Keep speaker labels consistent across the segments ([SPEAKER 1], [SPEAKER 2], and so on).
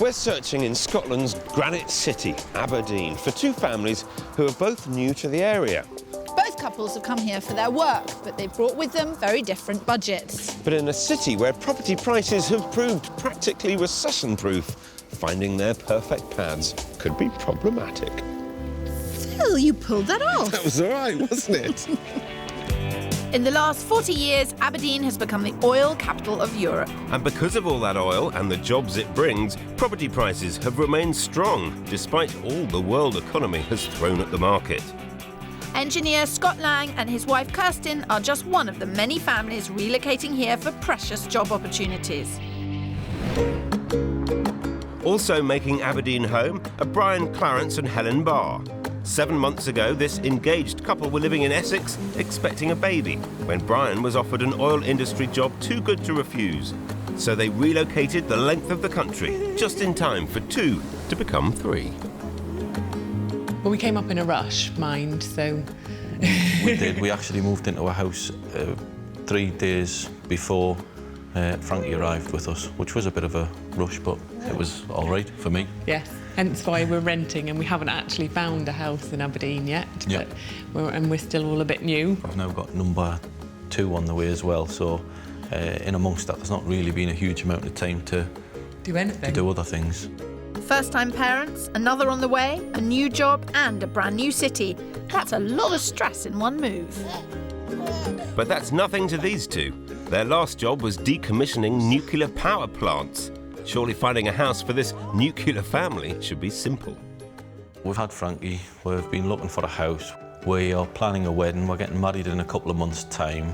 [SPEAKER 1] We're searching in Scotland's Granite City, Aberdeen, for two families who are both new to the area.
[SPEAKER 2] Both couples have come here for their work, but they've brought with them very different budgets.
[SPEAKER 1] But in a city where property prices have proved practically recession-proof, finding their perfect pads could be problematic.
[SPEAKER 2] Phil, you pulled that off.
[SPEAKER 1] That was all right, wasn't it?
[SPEAKER 2] In the last 40 years, Aberdeen has become the oil capital of Europe.
[SPEAKER 1] And because of all that oil and the jobs it brings, property prices have remained strong, despite all the world economy has thrown at the market.
[SPEAKER 2] Engineer Scott Lang and his wife Kirsten are just one of the many families relocating here for precious job opportunities.
[SPEAKER 1] Also making Aberdeen home are Brian, Clarence and Helen Barr. 7 months ago, this engaged couple were living in Essex, expecting a baby, when Brian was offered an oil industry job too good to refuse. So they relocated the length of the country, just in time for 2 to become 3.
[SPEAKER 3] Well, we came up in a rush, mind, so...
[SPEAKER 4] We did. We actually moved into a house 3 days before Frankie arrived with us, which was a bit of a rush, but it was all right for me.
[SPEAKER 3] Yes, hence why we're renting, and we haven't actually found a house in Aberdeen yet.
[SPEAKER 4] Yeah.
[SPEAKER 3] But we're still all a bit new.
[SPEAKER 4] I've now got number 2 on the way as well, so in amongst that, there's not really been a huge amount of time to
[SPEAKER 3] Do anything.
[SPEAKER 4] to do other things.
[SPEAKER 2] First-time parents, another on the way, a new job and a brand new city. That's a lot of stress in one move.
[SPEAKER 1] But that's nothing to these two. Their last job was decommissioning nuclear power plants. Surely finding a house for this nuclear family should be simple.
[SPEAKER 4] We've had Frankie, we've been looking for a house. We are planning a wedding, we're getting married in a couple of months' time.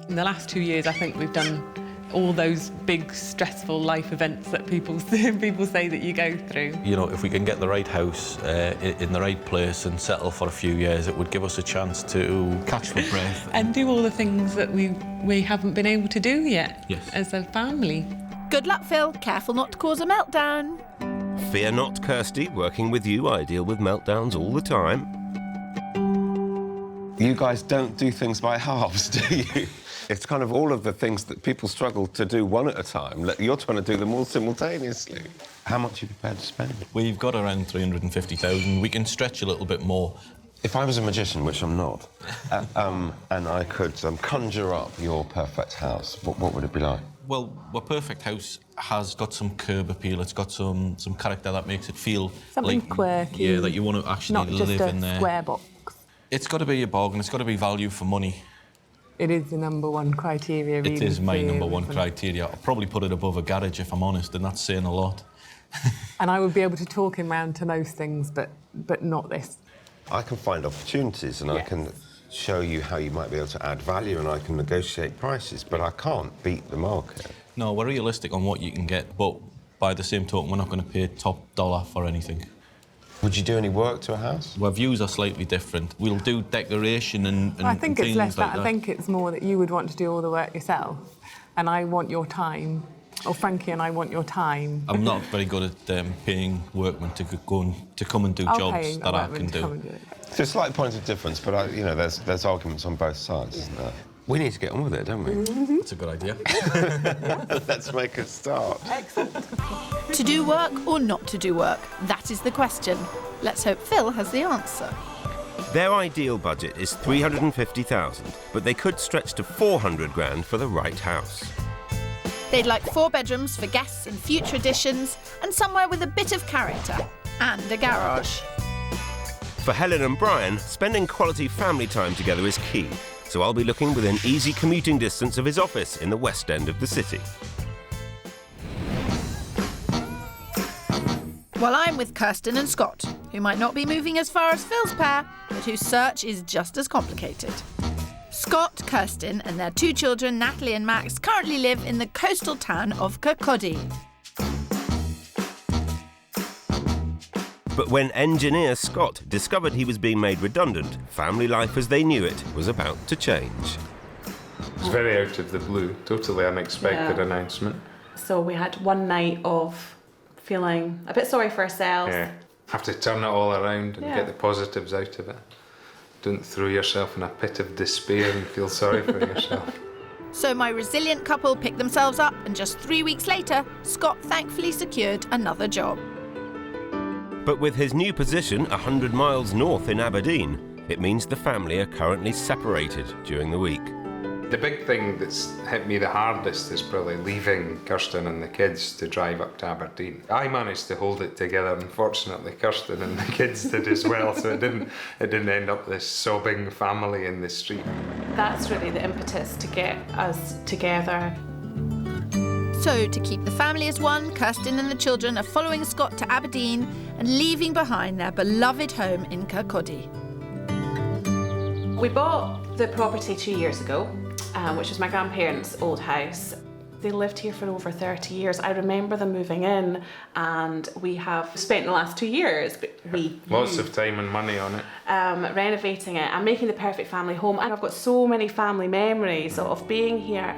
[SPEAKER 3] In the last 2 years, I think we've done all those big, stressful life events that people say that you go through.
[SPEAKER 4] You know, if we can get the right house in the right place and settle for a few years, it would give us a chance to catch the breath.
[SPEAKER 3] And do all the things that we haven't been able to do yet as a family.
[SPEAKER 2] Good luck, Phil. Careful not to cause a meltdown.
[SPEAKER 1] Fear not, Kirstie. Working with you, I deal with meltdowns all the time. You guys don't do things by halves, do you? It's kind of all of the things that people struggle to do one at a time. You're trying to do them all simultaneously. How much are you prepared to spend?
[SPEAKER 4] We've got around 350,000. We can stretch a little bit more.
[SPEAKER 1] If I was a magician, which I'm not, and I could conjure up your perfect house, what would it be like?
[SPEAKER 4] Well, our perfect house has got some curb appeal. It's got some character that makes it feel
[SPEAKER 5] something
[SPEAKER 4] like,
[SPEAKER 5] quirky.
[SPEAKER 4] Yeah, that you want to actually
[SPEAKER 5] not
[SPEAKER 4] live
[SPEAKER 5] just a
[SPEAKER 4] in there.
[SPEAKER 5] Square box.
[SPEAKER 4] It's got to be a bargain. It's got to be value for money.
[SPEAKER 5] It is the number one criteria, really.
[SPEAKER 4] It is my number one criteria. I'll probably put it above a garage, if I'm honest, and that's saying a lot.
[SPEAKER 5] And I would be able to talk him round to most things, but not this.
[SPEAKER 1] I can find opportunities and I can show you how you might be able to add value and I can negotiate prices, but I can't beat the market.
[SPEAKER 4] No, we're realistic on what you can get, but by the same token, we're not going to pay top dollar for anything.
[SPEAKER 1] Would you do any work to a house?
[SPEAKER 4] Our views are slightly different. We'll do decoration and
[SPEAKER 5] I think
[SPEAKER 4] and
[SPEAKER 5] it's less
[SPEAKER 4] like
[SPEAKER 5] that. I think it's more that you would want to do all the work yourself, and I want your time, or Frankie and I want your time.
[SPEAKER 4] I'm not very good at paying workmen to come and do jobs that I can do.
[SPEAKER 1] It's a slight point of difference, but you know, there's arguments on both sides, isn't there? We need to get on with it, don't we?
[SPEAKER 4] That's a good idea.
[SPEAKER 1] Let's make a start.
[SPEAKER 5] Excellent.
[SPEAKER 2] To do work or not to do work? That is the question. Let's hope Phil has the answer.
[SPEAKER 1] Their ideal budget is 350,000, but they could stretch to 400 grand for the right house.
[SPEAKER 2] They'd like 4 bedrooms for guests and future additions, and somewhere with a bit of character, and a garage.
[SPEAKER 1] For Helen and Brian, spending quality family time together is key, so I'll be looking within easy commuting distance of his office in the West End of the city.
[SPEAKER 2] While I'm with Kirsten and Scott, who might not be moving as far as Phil's pair, but whose search is just as complicated. Scott, Kirsten and their 2 children, Natalie and Max, currently live in the coastal town of Kirkcaldy.
[SPEAKER 1] But when engineer Scott discovered he was being made redundant, family life as they knew it was about to change.
[SPEAKER 6] It's very out of the blue, totally unexpected announcement.
[SPEAKER 7] So we had one night of feeling a bit sorry for ourselves.
[SPEAKER 6] Yeah, have to turn it all around and get the positives out of it. Don't throw yourself in a pit of despair and feel sorry for yourself.
[SPEAKER 2] So my resilient couple picked themselves up, and just 3 weeks later, Scott thankfully secured another job.
[SPEAKER 1] But with his new position 100 miles north in Aberdeen, it means the family are currently separated during the week.
[SPEAKER 6] The big thing that's hit me the hardest is probably leaving Kirsten and the kids to drive up to Aberdeen. I managed to hold it together. Unfortunately, Kirsten and the kids did as well, so it didn't end up this sobbing family in the street.
[SPEAKER 7] That's really the impetus to get us together.
[SPEAKER 2] So, to keep the family as one, Kirsten and the children are following Scott to Aberdeen and leaving behind their beloved home in Kirkcaldy.
[SPEAKER 7] We bought the property 2 years ago, which was my grandparents' old house. They lived here for over 30 years. I remember them moving in, and we have spent the last 2 years,
[SPEAKER 6] Lots of time and money on it.
[SPEAKER 7] Renovating it and making the perfect family home. And I've got so many family memories of being here.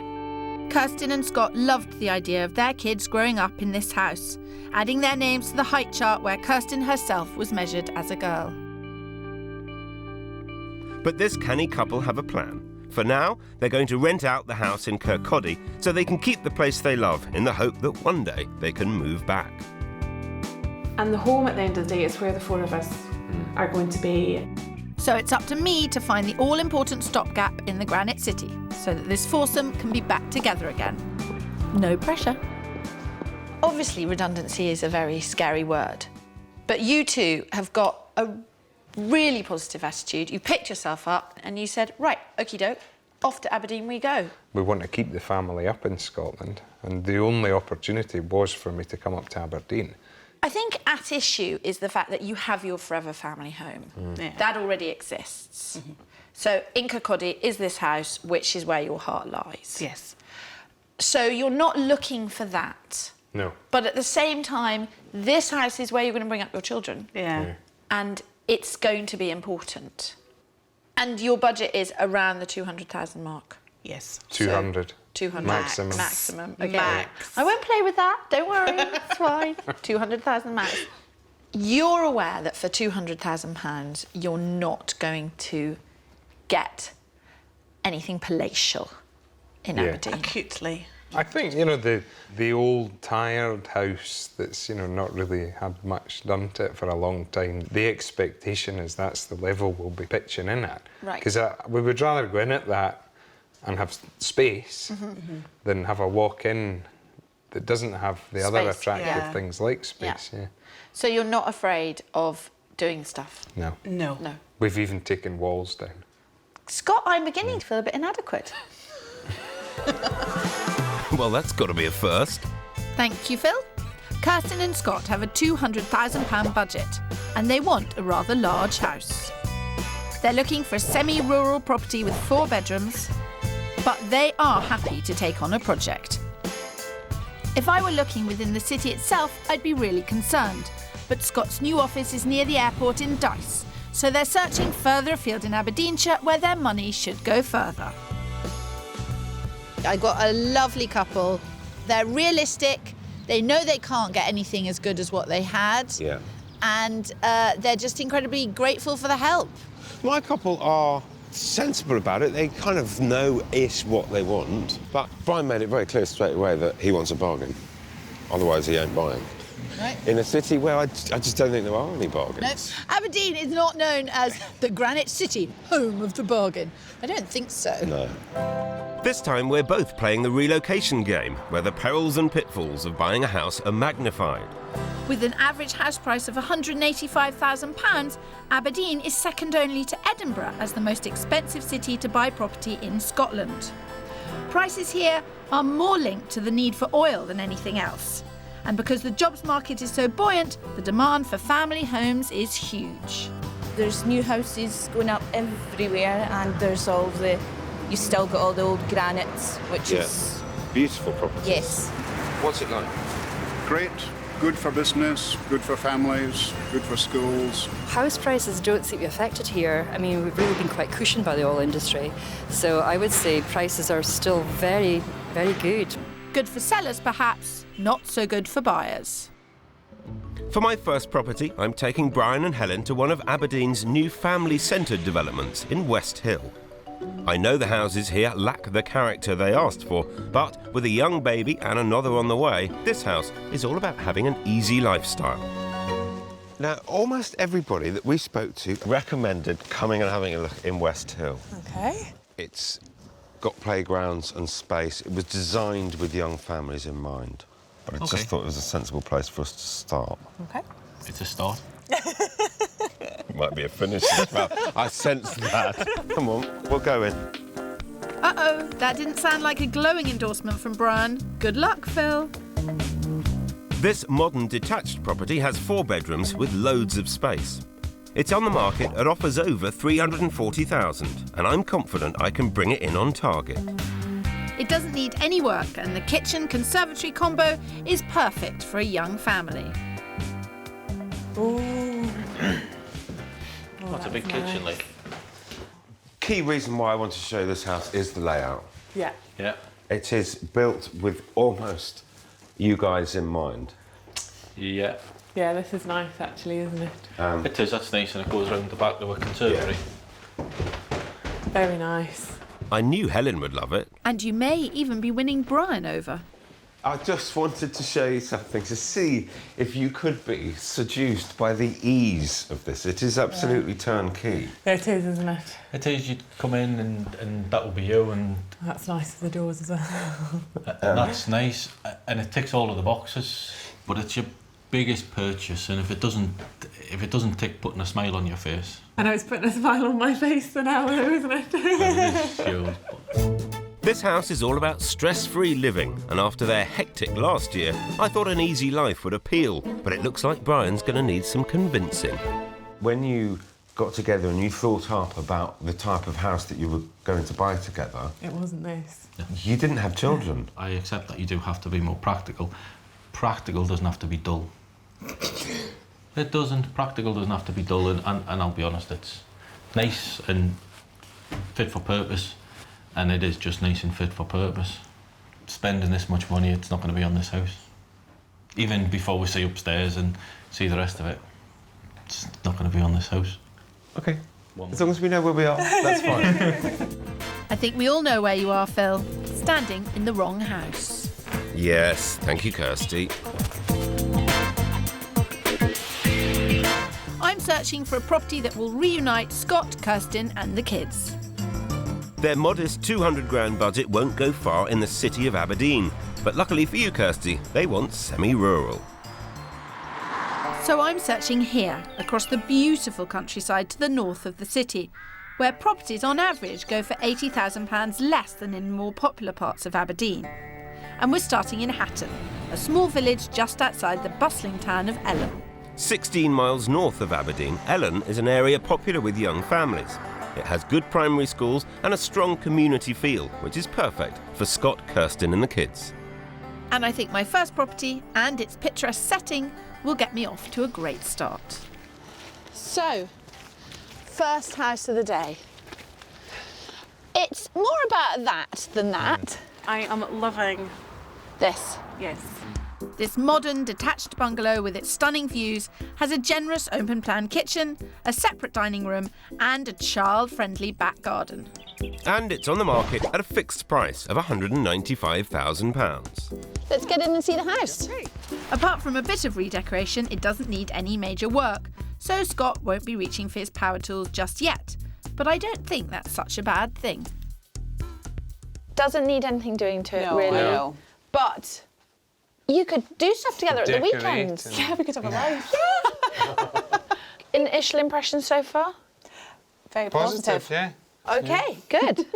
[SPEAKER 2] Kirsten and Scott loved the idea of their kids growing up in this house, adding their names to the height chart where Kirsten herself was measured as a girl.
[SPEAKER 1] But this canny couple have a plan. For now, they're going to rent out the house in Kirkcaldy so they can keep the place they love, in the hope that one day they can move back.
[SPEAKER 7] And the home at the end of the day is where the four of us are going to be.
[SPEAKER 2] So it's up to me to find the all-important stopgap in the Granite City so that this foursome can be back together again. No pressure. Obviously, redundancy is a very scary word, but you two have got a really positive attitude. You picked yourself up and you said, right, okie doke, off to Aberdeen we go.
[SPEAKER 6] We want to keep the family up in Scotland, and the only opportunity was for me to come up to Aberdeen.
[SPEAKER 2] I think at issue is the fact that you have your forever family home.
[SPEAKER 3] Yeah.
[SPEAKER 2] That already exists. So in Kirkcaldy is this house, which is where your heart lies.
[SPEAKER 3] Yes.
[SPEAKER 2] So you're not looking for that.
[SPEAKER 6] No.
[SPEAKER 2] But at the same time, this house is where you're going to bring up your children.
[SPEAKER 3] Yeah.
[SPEAKER 2] And it's going to be important. And your budget is around the 200,000 mark.
[SPEAKER 3] Yes.
[SPEAKER 6] 200.
[SPEAKER 2] 200.
[SPEAKER 6] Maximum.
[SPEAKER 2] Maximum. Okay.
[SPEAKER 3] Max.
[SPEAKER 2] I won't play with that. Don't worry. It's fine. 200,000 max. You're aware that for £200,000, you're not going to get anything palatial in Aberdeen.
[SPEAKER 3] Acutely.
[SPEAKER 6] I think, you know, the old tired house that's, you know, not really had much done to it for a long time, the expectation is that's the level we'll be pitching in at.
[SPEAKER 2] Right.
[SPEAKER 6] Because we would rather go in at that and have space than have a walk-in that doesn't have the other
[SPEAKER 2] Space,
[SPEAKER 6] attractive things like space. Yeah.
[SPEAKER 2] So you're not afraid of doing stuff?
[SPEAKER 6] No.
[SPEAKER 3] No.
[SPEAKER 2] No.
[SPEAKER 6] We've even taken walls down.
[SPEAKER 2] Scott, I'm beginning to feel a bit inadequate.
[SPEAKER 1] Well, that's got to be a first.
[SPEAKER 2] Thank you, Phil. Kirsten and Scott have a £200,000 budget, and they want a rather large house. They're looking for a semi-rural property with 4 bedrooms, but they are happy to take on a project. If I were looking within the city itself, I'd be really concerned. But Scott's new office is near the airport in Dice, so they're searching further afield in Aberdeenshire, where their money should go further. I got a lovely couple. They're realistic. They know they can't get anything as good as what they had.
[SPEAKER 1] Yeah.
[SPEAKER 2] And they're just incredibly grateful for the help.
[SPEAKER 8] My couple are sensible about it. They kind of know-ish what they want. But Brian made it very clear straight away that he wants a bargain. Otherwise, he ain't buying.
[SPEAKER 2] Right.
[SPEAKER 8] In a city where I just don't think there are any bargains.
[SPEAKER 2] No. Aberdeen is not known as the Granite City, home of the bargain. I don't think so.
[SPEAKER 8] No.
[SPEAKER 1] This time we're both playing the relocation game, where the perils and pitfalls of buying a house are magnified.
[SPEAKER 2] With an average house price of £185,000, Aberdeen is second only to Edinburgh as the most expensive city to buy property in Scotland. Prices here are more linked to the need for oil than anything else. And because the jobs market is so buoyant, the demand for family homes is huge.
[SPEAKER 9] There's new houses going up everywhere, and there's you still got all the old granites, which is...
[SPEAKER 8] Beautiful property.
[SPEAKER 9] Yes.
[SPEAKER 8] What's it like?
[SPEAKER 10] Great, good for business, good for families, good for schools.
[SPEAKER 11] House prices don't seem to be affected here. I mean, we've really been quite cushioned by the oil industry. So I would say prices are still very, very good.
[SPEAKER 2] Good for sellers, perhaps, not so good for buyers.
[SPEAKER 1] For my first property, I'm taking Brian and Helen to one of Aberdeen's new family-centred developments in West Hill. I know the houses here lack the character they asked for, but with a young baby and another on the way, this house is all about having an easy lifestyle.
[SPEAKER 8] Now, almost everybody that we spoke to recommended coming and having a look in West Hill.
[SPEAKER 5] OK.
[SPEAKER 8] It's got playgrounds and space. It was designed with young families in mind. But I just thought it was a sensible place for us to start.
[SPEAKER 5] OK.
[SPEAKER 4] It's a start.
[SPEAKER 8] It might be a finish as well. I sensed that. Come on, we'll go in.
[SPEAKER 2] Uh-oh, that didn't sound like a glowing endorsement from Brian. Good luck, Phil.
[SPEAKER 1] This modern detached property has 4 bedrooms with loads of space. It's on the market at offers over $340,000, and I'm confident I can bring it in on target.
[SPEAKER 2] It doesn't need any work, and the kitchen-conservatory combo is perfect for a young family.
[SPEAKER 5] Ooh.
[SPEAKER 4] That's a big kitchen, like.
[SPEAKER 8] Key reason why I want to show this house is the layout.
[SPEAKER 5] Yeah.
[SPEAKER 4] Yeah.
[SPEAKER 8] It is built with almost you guys in mind.
[SPEAKER 4] Yeah.
[SPEAKER 5] Yeah, this is nice, actually, isn't it?
[SPEAKER 4] It is, that's nice, and it goes round the back of a conservatory.
[SPEAKER 5] Very nice.
[SPEAKER 1] I knew Helen would love it.
[SPEAKER 2] And you may even be winning Brian over.
[SPEAKER 8] I just wanted to show you something to see if you could be seduced by the ease of this. It is absolutely turnkey.
[SPEAKER 5] It is, isn't it?
[SPEAKER 4] It is, you'd come in and that will be you, and
[SPEAKER 5] That's nice for the doors as well.
[SPEAKER 4] that's nice, and it ticks all of the boxes, but it's your biggest purchase, and if it doesn't tick putting a smile on your face.
[SPEAKER 5] I know it's putting a smile on my face now, though, isn't it?
[SPEAKER 4] It is yours.
[SPEAKER 1] This house is all about stress-free living, and after their hectic last year, I thought an easy life would appeal, but it looks like Brian's going to need some convincing.
[SPEAKER 8] When you got together and you thought up about the type of house that you were going to buy together,
[SPEAKER 5] It wasn't this.
[SPEAKER 8] you didn't have children.
[SPEAKER 4] I accept that you do have to be more practical. Practical doesn't have to be dull. It doesn't. Practical doesn't have to be dull, and I'll be honest, it's nice and fit for purpose, and it is just nice and fit for purpose. Spending this much money, it's not going to be on this house. Even before we see upstairs and see the rest of it, it's not going to be on this house.
[SPEAKER 8] OK. As long as we know where we are, that's fine.
[SPEAKER 2] I think we all know where you are, Phil. Standing in the wrong house.
[SPEAKER 1] Yes, thank you, Kirstie.
[SPEAKER 2] I'm searching for a property that will reunite Scott, Kirsten and the kids.
[SPEAKER 1] Their modest 200 grand budget won't go far in the city of Aberdeen, but luckily for you, Kirstie, they want semi-rural.
[SPEAKER 2] So I'm searching here, across the beautiful countryside to the north of the city, where properties on average go for £80,000 less than in more popular parts of Aberdeen. And we're starting in Hatton, a small village just outside the bustling town of Ellen.
[SPEAKER 1] 16 miles north of Aberdeen, Ellen is an area popular with young families. It has good primary schools and a strong community feel, which is perfect for Scott, Kirsten and the kids.
[SPEAKER 2] And I think my first property and its picturesque setting will get me off to a great start.
[SPEAKER 12] So, first house of the day. It's more about that than that.
[SPEAKER 7] I am loving
[SPEAKER 12] This.
[SPEAKER 7] Yes.
[SPEAKER 2] This modern, detached bungalow with its stunning views has a generous open-plan kitchen, a separate dining room and a child-friendly back garden.
[SPEAKER 1] And it's on the market at a fixed price of £195,000.
[SPEAKER 12] Let's get in and see the house.
[SPEAKER 2] Apart from a bit of redecoration, it doesn't need any major work, so Scott won't be reaching for his power tools just yet. But I don't think that's such a bad thing.
[SPEAKER 12] Doesn't need anything doing to it, really.
[SPEAKER 13] No.
[SPEAKER 12] But you could do stuff together at the
[SPEAKER 13] Decorate
[SPEAKER 12] weekends.
[SPEAKER 13] and-
[SPEAKER 12] Yeah, we could have a life. Initial impression so far?
[SPEAKER 13] Very positive. Yeah.
[SPEAKER 12] OK, good.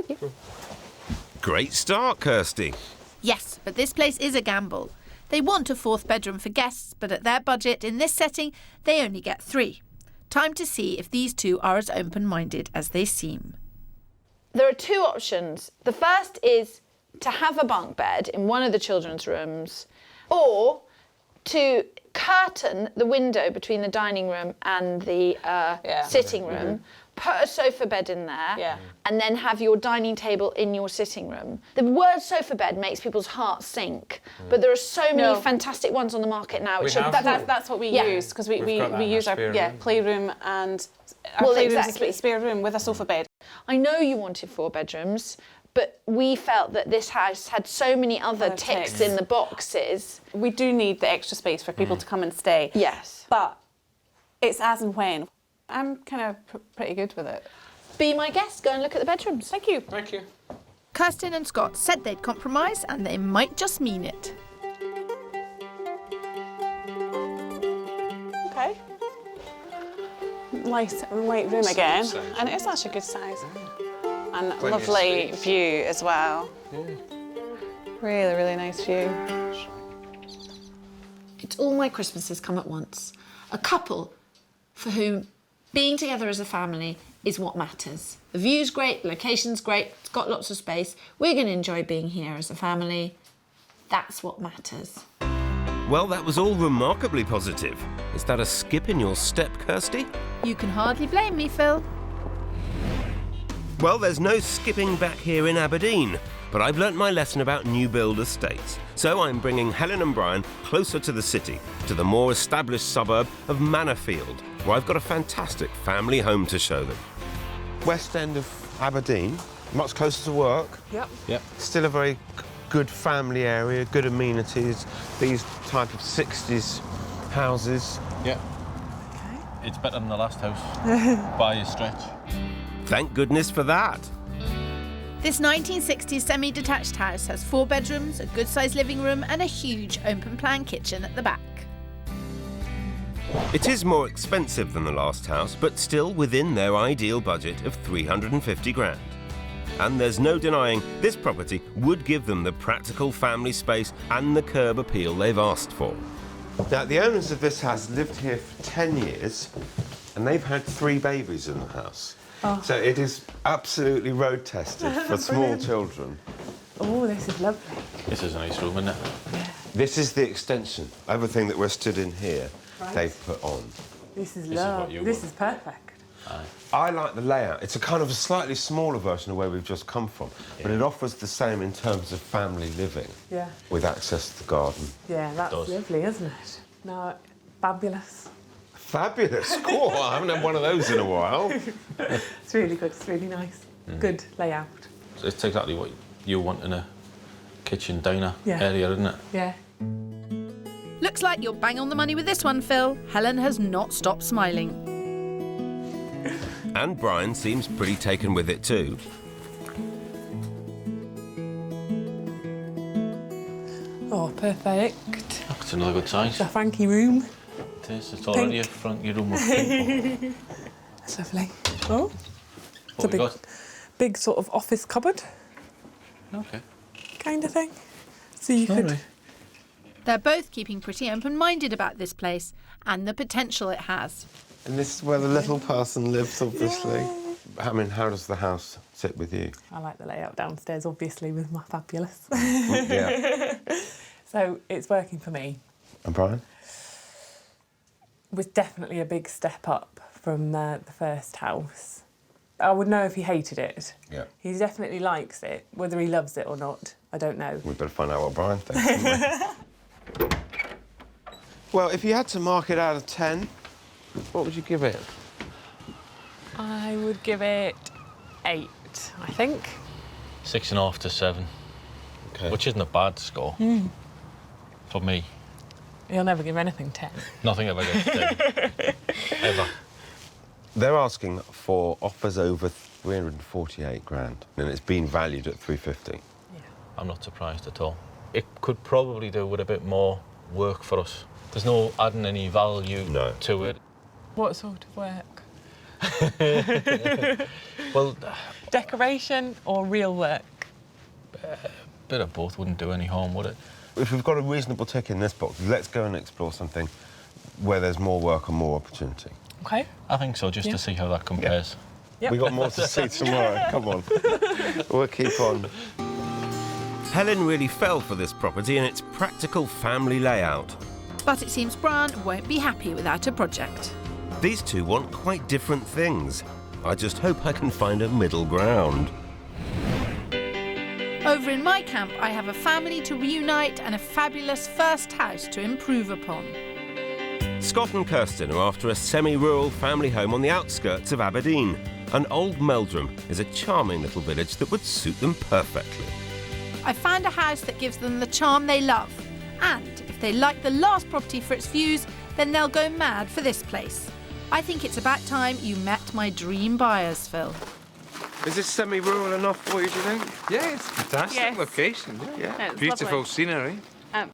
[SPEAKER 1] Great start, Kirstie.
[SPEAKER 2] Yes, but this place is a gamble. They want a fourth bedroom for guests, but at their budget in this setting, they only get 3. Time to see if these two are as open-minded as they seem.
[SPEAKER 12] There are 2 options. The first is to have a bunk bed in one of the children's rooms, or to curtain the window between the dining room and the sitting room put a sofa bed in there, and then have your dining table in your sitting room. The word sofa bed makes people's hearts sink, but there are so many fantastic ones on the market now. Which
[SPEAKER 13] That's what we use, because we use our playroom and our playroom's a spare room with a sofa bed.
[SPEAKER 12] I know you wanted 4 bedrooms, but we felt that this house had so many other ticks in the boxes.
[SPEAKER 13] We do need the extra space for people to come and stay.
[SPEAKER 12] Yes.
[SPEAKER 13] But it's as and when. I'm kind of pretty good with it.
[SPEAKER 12] Be my guest, go and look at the bedrooms.
[SPEAKER 13] Thank you.
[SPEAKER 6] Thank you.
[SPEAKER 2] Kirsten and Scott said they'd compromise, and they might just mean it.
[SPEAKER 13] Okay. Nice white room again, and it is actually a good size. And lovely view as well. Really, really nice view.
[SPEAKER 12] It's all my Christmases come at once. A couple for whom being together as a family is what matters. The view's great, the location's great, it's got lots of space. We're going to enjoy being here as a family. That's what matters.
[SPEAKER 1] Well, that was all remarkably positive. Is that a skip in your step, Kirstie?
[SPEAKER 2] You can hardly blame me, Phil.
[SPEAKER 1] Well, there's no skipping back here in Aberdeen, but I've learnt my lesson about new build estates. So I'm bringing Helen and Brian closer to the city, to the more established suburb of Manorfield, where I've got a fantastic family home to show them.
[SPEAKER 8] West end of Aberdeen, much closer to work.
[SPEAKER 4] Yep.
[SPEAKER 8] Still a very good family area, good amenities, these type of 60s houses.
[SPEAKER 4] Yeah. It's better than the last house, by a stretch.
[SPEAKER 1] Thank goodness for that.
[SPEAKER 2] This 1960s semi-detached house has 4 bedrooms, a good-sized living room and a huge open-plan kitchen at the back.
[SPEAKER 1] It is more expensive than the last house, but still within their ideal budget of 350 grand. And there's no denying this property would give them the practical family space and the curb appeal they've asked for.
[SPEAKER 8] Now, the owners of this house lived here for 10 years, and they've had 3 babies in the house. So it is absolutely road tested for small children.
[SPEAKER 5] Oh, this is lovely.
[SPEAKER 4] This is a nice room, isn't it?
[SPEAKER 5] Yeah.
[SPEAKER 8] This is the extension. Everything that we're stood in here, they've put on.
[SPEAKER 5] This is lovely. This is perfect.
[SPEAKER 8] I like the layout. It's a kind of a slightly smaller version of where we've just come from, but it offers the same in terms of family living.
[SPEAKER 5] Yeah.
[SPEAKER 8] With access to the garden.
[SPEAKER 5] Yeah, that's lovely, isn't it? No, fabulous.
[SPEAKER 8] Fabulous. Cool. I haven't had one of those in a while.
[SPEAKER 5] It's really good. It's really nice. Good layout.
[SPEAKER 4] So it's exactly what you want in a kitchen diner area, isn't it?
[SPEAKER 5] Yeah.
[SPEAKER 2] Looks like you're bang on the money with this one, Phil. Helen has not stopped smiling.
[SPEAKER 1] And Brian seems pretty taken with it too.
[SPEAKER 5] Oh, perfect.
[SPEAKER 4] That's another good size.
[SPEAKER 5] It's a Frankie room.
[SPEAKER 4] It is. It's already a Frankie room with pink.
[SPEAKER 5] That's lovely. Oh, it's a
[SPEAKER 4] What we got?
[SPEAKER 5] big sort of office cupboard
[SPEAKER 4] Okay.
[SPEAKER 5] kind of thing. So you could...
[SPEAKER 2] They're both keeping pretty open-minded about this place and the potential it has.
[SPEAKER 8] And this is where the little person lives, obviously. I mean, how does the house sit with you?
[SPEAKER 5] I like the layout downstairs, obviously, with my fabulous.
[SPEAKER 8] Yeah.
[SPEAKER 5] So it's working for me.
[SPEAKER 8] And Brian?
[SPEAKER 5] It was definitely a big step up from the first house. I would know if he hated it.
[SPEAKER 8] Yeah.
[SPEAKER 5] He definitely likes it. Whether he loves it or not, I don't know.
[SPEAKER 8] We better find out what Brian thinks, haven't we? Well, if you had to mark it out of 10, what would you give it?
[SPEAKER 5] I would give it 8, I think.
[SPEAKER 4] 6.5 to 7.
[SPEAKER 8] Okay.
[SPEAKER 4] Which isn't a bad score for me.
[SPEAKER 5] He'll never give anything 10.
[SPEAKER 4] Nothing ever gets 10. Ever.
[SPEAKER 8] They're asking for offers over 348 grand, and it's been valued at 350.
[SPEAKER 5] Yeah.
[SPEAKER 4] I'm not surprised at all. It could probably do with a bit more work for us. There's no adding any value to it.
[SPEAKER 5] What sort of work?
[SPEAKER 4] Well,
[SPEAKER 5] Decoration or real work?
[SPEAKER 4] a bit of both wouldn't do any harm, would it?
[SPEAKER 8] If we've got a reasonable tick in this box, let's go and explore something where there's more work and more opportunity.
[SPEAKER 5] Okay.
[SPEAKER 4] I think so, just to see how that compares.
[SPEAKER 5] Yep.
[SPEAKER 8] We've got more to see tomorrow. Come on. We'll keep on.
[SPEAKER 1] Helen really fell for this property and its practical family layout.
[SPEAKER 2] But it seems Brian won't be happy without a project.
[SPEAKER 1] These two want quite different things. I just hope I can find a middle ground.
[SPEAKER 2] Over in my camp, I have a family to reunite and a fabulous first house to improve upon.
[SPEAKER 1] Scott and Kirsten are after a semi-rural family home on the outskirts of Aberdeen. And Old Meldrum is a charming little village that would suit them perfectly.
[SPEAKER 2] I found a house that gives them the charm they love. And if they like the last property for its views, then they'll go mad for this place. I think it's about time you met my dream buyers, Phil.
[SPEAKER 6] Is this semi-rural enough for you, do you think? Yeah, it's a fantastic
[SPEAKER 7] Yes.
[SPEAKER 6] location.
[SPEAKER 7] Yeah, it's
[SPEAKER 6] Beautiful
[SPEAKER 7] lovely.
[SPEAKER 6] scenery.
[SPEAKER 7] And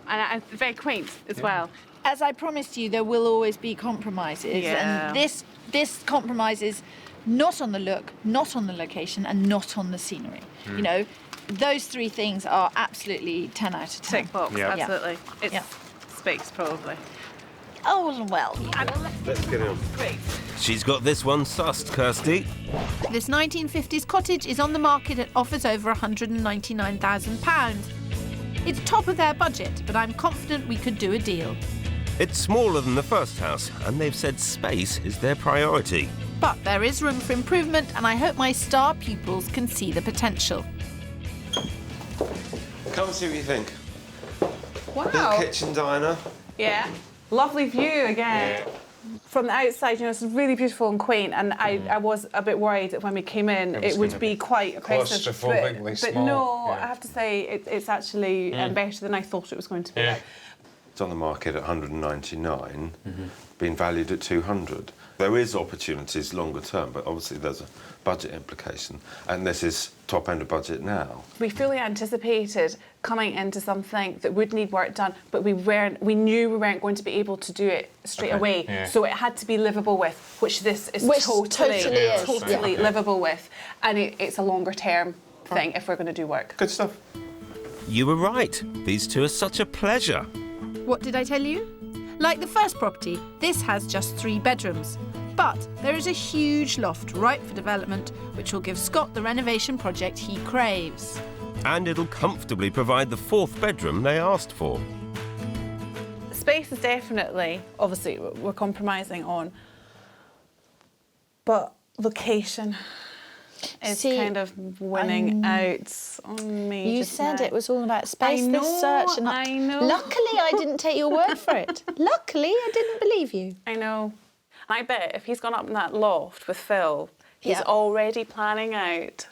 [SPEAKER 7] very quaint as well.
[SPEAKER 2] As I promised you, there will always be compromises.
[SPEAKER 7] Yeah.
[SPEAKER 2] And this compromise is not on the look, not on the location, and not on the scenery. You know, those three things are absolutely 10 out of 10.
[SPEAKER 7] Tick box,
[SPEAKER 6] Yeah.
[SPEAKER 7] absolutely. It's space, probably.
[SPEAKER 2] Oh, well,
[SPEAKER 8] Let's get on.
[SPEAKER 7] Great.
[SPEAKER 1] She's got this one sussed, Kirstie.
[SPEAKER 2] This 1950s cottage is on the market at offers over £199,000. It's top of their budget, but I'm confident we could do a deal.
[SPEAKER 1] It's smaller than the first house, and they've said space is their priority.
[SPEAKER 2] But there is room for improvement, and I hope my star pupils can see the potential.
[SPEAKER 8] Come and see what you think.
[SPEAKER 7] Wow.
[SPEAKER 8] Little kitchen diner.
[SPEAKER 7] Yeah. Lovely view again. From the outside, you know, it's really beautiful and quaint, and I was a bit worried that when we came in, it would be quite oppressive.
[SPEAKER 6] claustrophobically
[SPEAKER 7] But
[SPEAKER 6] small.
[SPEAKER 7] no,
[SPEAKER 6] Yeah.
[SPEAKER 7] I have to say, it's actually better than I thought it was going to be.
[SPEAKER 8] It's on the market at 199, being valued at 200. There is opportunities longer term, but obviously there's a budget implication, and this is top end of budget now.
[SPEAKER 7] We fully anticipated coming into something that would need work done, but we knew we weren't going to be able to do it straight away.
[SPEAKER 6] Yeah.
[SPEAKER 7] So it had to be livable with, which this is
[SPEAKER 9] Which
[SPEAKER 7] totally
[SPEAKER 9] totally is.
[SPEAKER 7] livable with. And it's a longer term thing if we're going to do work.
[SPEAKER 8] Good stuff.
[SPEAKER 1] You were right. These two are such a pleasure.
[SPEAKER 2] What did I tell you? Like the first property, this has just 3 bedrooms. But there is a huge loft ripe for development, which will give Scott the renovation project he craves.
[SPEAKER 1] And it'll comfortably provide the 4th bedroom they asked for.
[SPEAKER 7] Space is definitely, obviously, we're compromising on. But location is kind of winning out on me.
[SPEAKER 9] You
[SPEAKER 7] just
[SPEAKER 9] said
[SPEAKER 7] now.
[SPEAKER 9] it was all about space,
[SPEAKER 7] I know,
[SPEAKER 9] this search. And
[SPEAKER 7] I know.
[SPEAKER 9] Luckily, I didn't take your word for it. Luckily, I didn't believe you.
[SPEAKER 7] I know. I bet if he's gone up in that loft with Phil, he's already planning out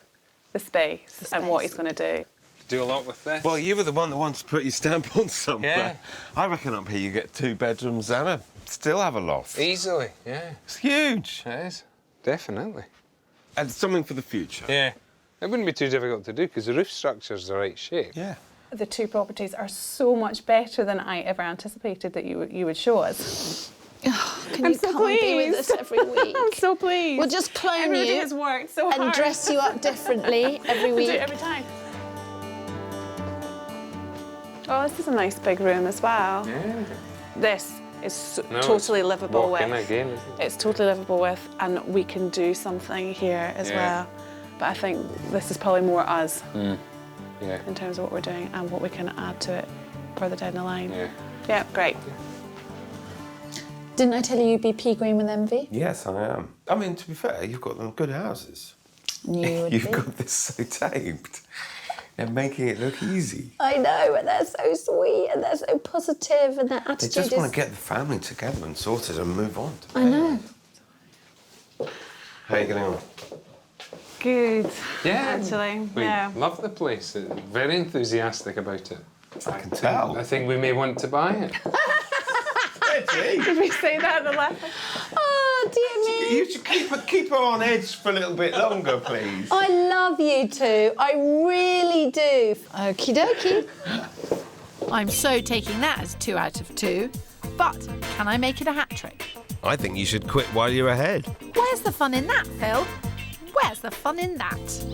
[SPEAKER 7] the space and what he's going to do.
[SPEAKER 6] Do a lot with this.
[SPEAKER 8] Well, you were the one that wanted to put your stamp on somewhere.
[SPEAKER 6] Yeah.
[SPEAKER 8] I reckon up here you get 2 bedrooms and still have a loft.
[SPEAKER 6] Easily, yeah.
[SPEAKER 8] It's huge.
[SPEAKER 6] It is, definitely.
[SPEAKER 8] And something for the future.
[SPEAKER 6] Yeah. It wouldn't be too difficult to do because the roof structure's the right shape.
[SPEAKER 8] Yeah.
[SPEAKER 7] The 2 properties are so much better than I ever anticipated that you would show us.
[SPEAKER 9] Can you come and be with us every week?
[SPEAKER 7] I'm so pleased.
[SPEAKER 9] We'll just clone
[SPEAKER 7] Everybody
[SPEAKER 9] you
[SPEAKER 7] has worked so
[SPEAKER 9] and
[SPEAKER 7] hard.
[SPEAKER 9] dress you up differently every
[SPEAKER 7] We
[SPEAKER 9] week.
[SPEAKER 7] do it every time. Oh, this is a nice big room as well.
[SPEAKER 6] Yeah.
[SPEAKER 7] This is
[SPEAKER 6] No,
[SPEAKER 7] totally
[SPEAKER 6] it's
[SPEAKER 7] livable with.
[SPEAKER 6] walk-in again, isn't it?
[SPEAKER 7] It's totally livable with, and we can do something here as well. But I think this is probably more us
[SPEAKER 6] Yeah.
[SPEAKER 7] in terms of what we're doing and what we can add to it further down the line.
[SPEAKER 6] Yeah.
[SPEAKER 7] Yeah, great.
[SPEAKER 9] Didn't I tell you you'd be pea-green with envy?
[SPEAKER 8] Yes, I am. I mean, to be fair, you've got them good houses.
[SPEAKER 9] You would
[SPEAKER 8] You've
[SPEAKER 9] be.
[SPEAKER 8] got this so tamed. They're making it look easy.
[SPEAKER 9] I know, but they're so sweet and they're so positive and their
[SPEAKER 8] They
[SPEAKER 9] attitude
[SPEAKER 8] just
[SPEAKER 9] is...
[SPEAKER 8] want to get the family together and sorted and move on.
[SPEAKER 9] I know.
[SPEAKER 8] How are you getting on?
[SPEAKER 7] Good.
[SPEAKER 6] Yeah.
[SPEAKER 7] Actually,
[SPEAKER 6] We
[SPEAKER 7] yeah.
[SPEAKER 6] love the place. Very enthusiastic about it.
[SPEAKER 8] I can tell.
[SPEAKER 6] I think we may want to buy it.
[SPEAKER 7] Did we say that at the last?
[SPEAKER 9] Oh, dear me.
[SPEAKER 8] You should keep her on edge for a little bit longer, please.
[SPEAKER 9] I love you two. I really do. Okie dokie.
[SPEAKER 2] I'm so taking that as 2 out of 2. But can I make it a hat trick?
[SPEAKER 1] I think you should quit while you're ahead.
[SPEAKER 2] Where's the fun in that, Phil? Where's the fun in that?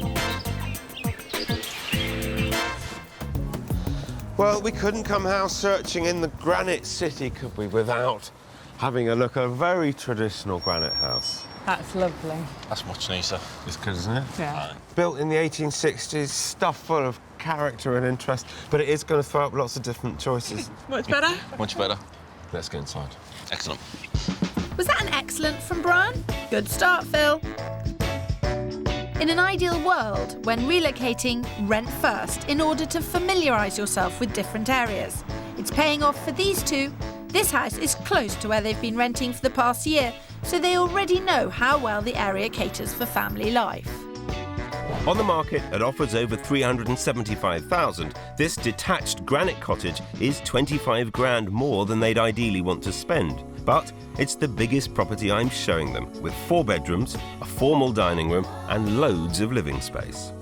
[SPEAKER 8] Well, we couldn't come house searching in the Granite City, could we, without having a look at a very traditional granite house.
[SPEAKER 5] That's lovely.
[SPEAKER 4] That's much nicer.
[SPEAKER 8] It's good, isn't it?
[SPEAKER 5] Yeah.
[SPEAKER 8] Built in the 1860s, stuff full of character and interest, but it is going to throw up lots of different choices.
[SPEAKER 5] Much better?
[SPEAKER 4] Much better. Let's go inside. Excellent.
[SPEAKER 2] Was that an excellent from Brian? Good start, Phil. In an ideal world, when relocating, rent first in order to familiarise yourself with different areas. It's paying off for these two. This house is close to where they've been renting for the past year, so they already know how well the area caters for family life.
[SPEAKER 1] On the market at offers over $375,000, this detached granite cottage is 25 grand more than they'd ideally want to spend. But it's the biggest property I'm showing them, with 4 bedrooms, a formal dining room and loads of living space.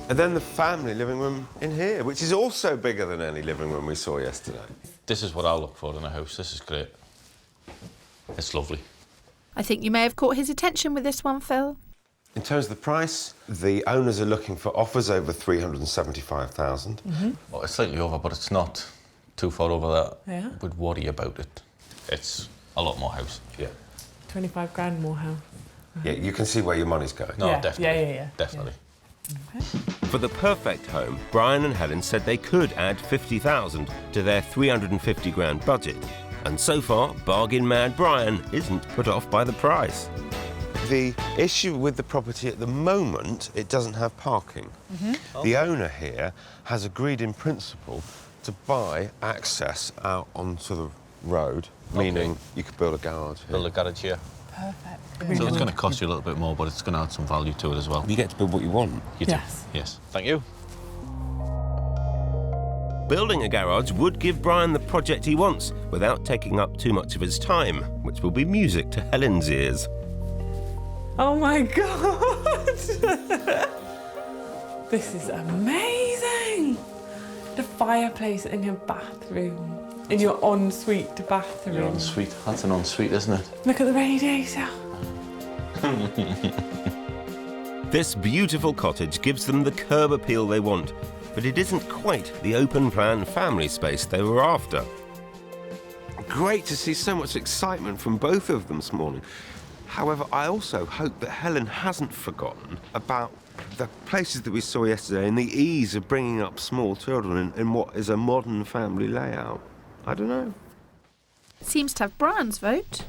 [SPEAKER 8] And then the family living room in here, which is also bigger than any living room we saw yesterday.
[SPEAKER 4] This is what I look for in a house. This is great. It's lovely.
[SPEAKER 2] I think you may have caught his attention with this one, Phil.
[SPEAKER 8] In terms of the price, the owners are looking for offers over $375,000.
[SPEAKER 4] Well, it's slightly over, but it's not too far over that.
[SPEAKER 5] Yeah.
[SPEAKER 4] Would worry about it. It's a lot more house.
[SPEAKER 8] Yeah.
[SPEAKER 5] 25 grand more house.
[SPEAKER 8] Yeah, you can see where your money's going.
[SPEAKER 4] No,
[SPEAKER 5] Yeah,
[SPEAKER 4] definitely.
[SPEAKER 5] yeah.
[SPEAKER 4] Definitely.
[SPEAKER 1] For the perfect home, Brian and Helen said they could add $50,000 to their 350 grand budget. And so far, bargain mad Brian isn't put off by the price.
[SPEAKER 8] The issue with the property at the moment, it doesn't have parking. The owner here has agreed in principle to buy access out onto the road, meaning you could build a garage here.
[SPEAKER 4] Build a garage here.
[SPEAKER 5] Perfect.
[SPEAKER 4] So it's going to cost you a little bit more, but it's going to add some value to it as well.
[SPEAKER 8] You get to build what you want.
[SPEAKER 4] You do.
[SPEAKER 5] Yes.
[SPEAKER 4] Yes. Thank you.
[SPEAKER 1] Building a garage would give Brian the project he wants without taking up too much of his time, which will be music to Helen's ears.
[SPEAKER 5] Oh my God! This is amazing! The fireplace in your bathroom, in your ensuite bathroom.
[SPEAKER 4] Your ensuite. That's an ensuite, isn't it?
[SPEAKER 5] Look at the radiator.
[SPEAKER 1] This beautiful cottage gives them the curb appeal they want, but it isn't quite the open-plan family space they were after. Great to see so much excitement from both of them this morning. However, I also hope that Helen hasn't forgotten about the places that we saw yesterday and the ease of bringing up small children in what is a modern family layout. I don't know.
[SPEAKER 2] Seems to have Brian's vote.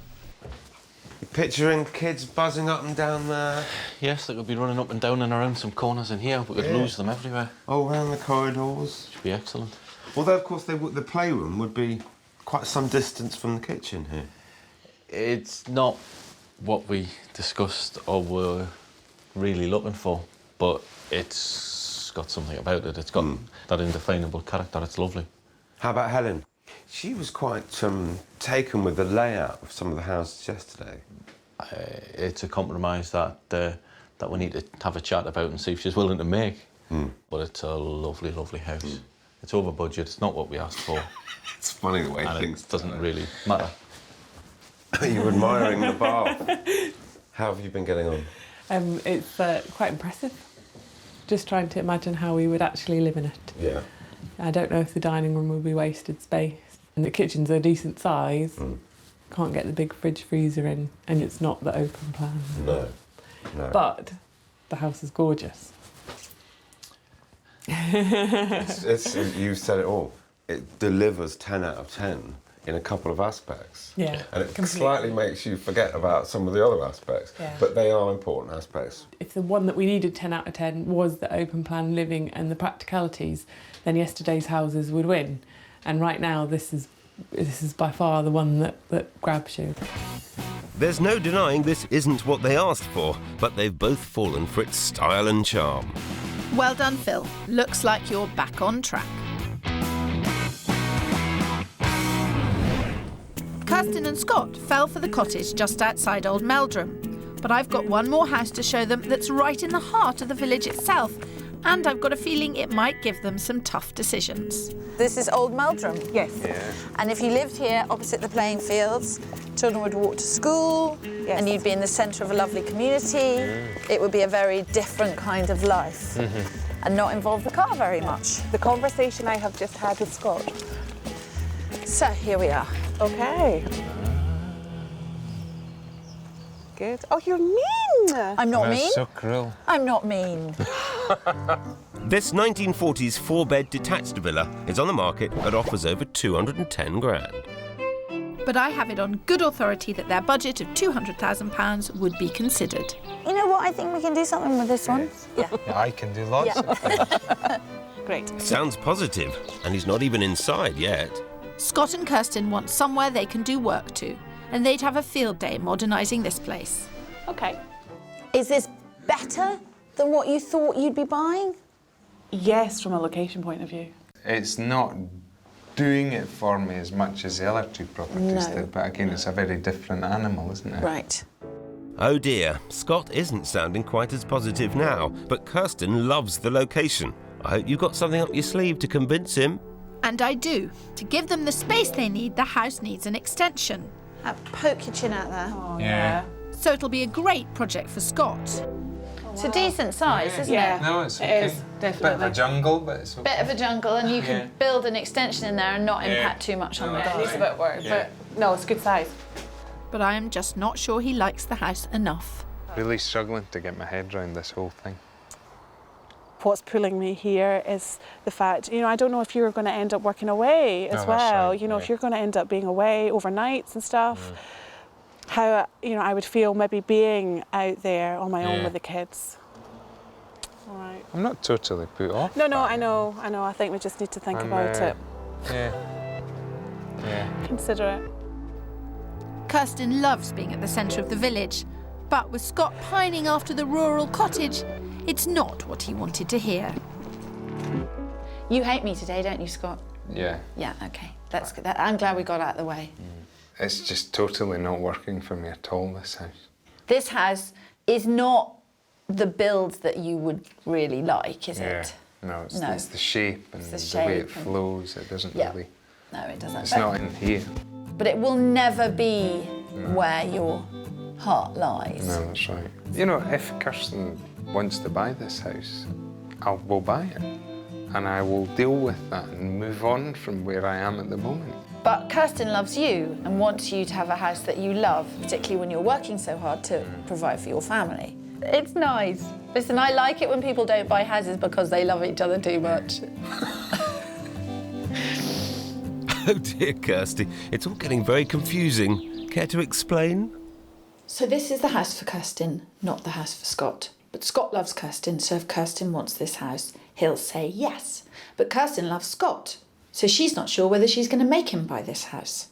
[SPEAKER 8] You're picturing kids buzzing up and down there?
[SPEAKER 4] Yes, they could be running up and down and around some corners in here. We could lose them everywhere.
[SPEAKER 8] Oh, around the corridors.
[SPEAKER 4] Should be excellent.
[SPEAKER 8] Although, of course, the playroom would be quite some distance from the kitchen here.
[SPEAKER 4] It's not what we discussed or were really looking for, but it's got something about it. It's got that indefinable character. It's lovely.
[SPEAKER 8] How about Helen? She was quite taken with the layout of some of the houses yesterday.
[SPEAKER 4] It's a compromise that we need to have a chat about and see if she's willing to make. But it's a lovely, lovely house. It's over budget. It's not what we asked for.
[SPEAKER 8] It's funny the way things
[SPEAKER 4] doesn't really matter.
[SPEAKER 8] You're admiring the bath. How have you been getting on?
[SPEAKER 5] It's quite impressive. Just trying to imagine how we would actually live in it.
[SPEAKER 8] Yeah.
[SPEAKER 5] I don't know if the dining room will be wasted space. And the kitchen's a decent size. Can't get the big fridge freezer in, and it's not the open plan.
[SPEAKER 8] No.
[SPEAKER 5] But the house is gorgeous.
[SPEAKER 8] You've said it all. It delivers 10 out of 10 in a couple of aspects.
[SPEAKER 5] Yeah,
[SPEAKER 8] and it
[SPEAKER 5] completely.
[SPEAKER 8] slightly makes you forget about some of the other aspects.
[SPEAKER 5] Yeah.
[SPEAKER 8] But they are important aspects.
[SPEAKER 5] If the one that we needed 10 out of 10 was the open plan living and the practicalities, then yesterday's houses would win. And right now, this is by far the one that grabs you.
[SPEAKER 1] There's no denying this isn't what they asked for, but they've both fallen for its style and charm.
[SPEAKER 2] Well done, Phil. Looks like you're back on track. Kirsten and Scott fell for the cottage just outside Old Meldrum. But I've got one more house to show them that's right in the heart of the village itself, and I've got a feeling it might give them some tough decisions.
[SPEAKER 12] This is Old Meldrum.
[SPEAKER 5] Yes.
[SPEAKER 8] Yeah.
[SPEAKER 12] And if you lived here opposite the playing fields, children would walk to school, and you'd be in the centre of a lovely community. It would be a very different kind of life and not involve the car very much.
[SPEAKER 13] The conversation I have just had with Scott.
[SPEAKER 12] So here we are.
[SPEAKER 13] Okay. Good. Oh, you're mean.
[SPEAKER 12] I'm not mean.
[SPEAKER 8] So cruel.
[SPEAKER 12] I'm not mean.
[SPEAKER 1] This 1940s 4-bed detached villa is on the market at offers over 210 grand.
[SPEAKER 2] But I have it on good authority that their budget of £200,000 would be considered.
[SPEAKER 14] You know what? I think we can do something with this one. Yeah.
[SPEAKER 6] I can do lots of things.
[SPEAKER 14] Great.
[SPEAKER 1] Sounds positive, and he's not even inside yet.
[SPEAKER 2] Scott and Kirsten want somewhere they can do work to, and they'd have a field day modernising this place.
[SPEAKER 14] OK. Is this better than what you thought you'd be buying?
[SPEAKER 7] Yes, from a location point of view.
[SPEAKER 6] It's not doing it for me as much as the other two properties did, but again, it's a very different animal, isn't it?
[SPEAKER 14] Right.
[SPEAKER 1] Oh dear, Scott isn't sounding quite as positive now, but Kirsten loves the location. I hope you've got something up your sleeve to convince him.
[SPEAKER 2] And I do. To give them the space they need, the house needs an extension.
[SPEAKER 12] Poke your chin out there.
[SPEAKER 7] Oh,
[SPEAKER 6] Yeah.
[SPEAKER 2] So it'll be a great project for Scott.
[SPEAKER 12] It's a decent size, isn't
[SPEAKER 7] Yeah.
[SPEAKER 12] it?
[SPEAKER 6] No, it's
[SPEAKER 7] It
[SPEAKER 6] okay.
[SPEAKER 7] is, definitely.
[SPEAKER 6] Bit of a jungle, but it's okay.
[SPEAKER 12] Bit of a jungle, and you can build an extension in there and not impact too much on the
[SPEAKER 7] It
[SPEAKER 12] garden.
[SPEAKER 7] needs a bit of work,
[SPEAKER 6] Yeah.
[SPEAKER 7] but no, it's good size.
[SPEAKER 2] But I am just not sure he likes the house enough.
[SPEAKER 6] Really struggling to get my head around this whole thing.
[SPEAKER 7] What's pulling me here is the fact, you know, I don't know if you're going to end up working away as
[SPEAKER 6] that's
[SPEAKER 7] well.
[SPEAKER 6] right,
[SPEAKER 7] You know,
[SPEAKER 6] yeah.
[SPEAKER 7] if you're going to end up being away overnights and stuff, how, you know, I would feel maybe being out there on my own with the kids. All right.
[SPEAKER 6] I'm not totally put off.
[SPEAKER 7] No,
[SPEAKER 6] by
[SPEAKER 7] I
[SPEAKER 6] it.
[SPEAKER 7] know. I think we just need to think
[SPEAKER 6] I'm,
[SPEAKER 7] about it.
[SPEAKER 6] Yeah.
[SPEAKER 7] Consider it.
[SPEAKER 2] Kirsten loves being at the centre of the village, but with Scott pining after the rural cottage, it's not what he wanted to hear.
[SPEAKER 12] You hate me today, don't you, Scott?
[SPEAKER 6] Yeah.
[SPEAKER 12] Yeah, OK. That's good. I'm glad we got out of the way.
[SPEAKER 6] It's just totally not working for me at all, this house.
[SPEAKER 12] This house is not the build that you would really like, is it?
[SPEAKER 6] No, it's,
[SPEAKER 12] No.
[SPEAKER 6] it's the shape and
[SPEAKER 12] It's
[SPEAKER 6] the
[SPEAKER 12] the
[SPEAKER 6] way it
[SPEAKER 12] shape and-
[SPEAKER 6] flows. It doesn't
[SPEAKER 12] Yeah.
[SPEAKER 6] really...
[SPEAKER 12] No, it doesn't.
[SPEAKER 6] It's not in here.
[SPEAKER 12] But it will never be where your heart lies.
[SPEAKER 6] No, that's right. You know, if Kirsten wants to buy this house, we'll buy it. And I will deal with that and move on from where I am at the moment.
[SPEAKER 12] But Kirsten loves you and wants you to have a house that you love, particularly when you're working so hard to provide for your family. It's nice. Listen, I like it when people don't buy houses because they love each other too much.
[SPEAKER 1] Oh dear, Kirsty, it's all getting very confusing. Care to explain?
[SPEAKER 12] So this is the house for Kirsten, not the house for Scott. But Scott loves Kirsten, so if Kirsten wants this house, he'll say yes. But Kirsten loves Scott, so she's not sure whether she's going to make him buy this house.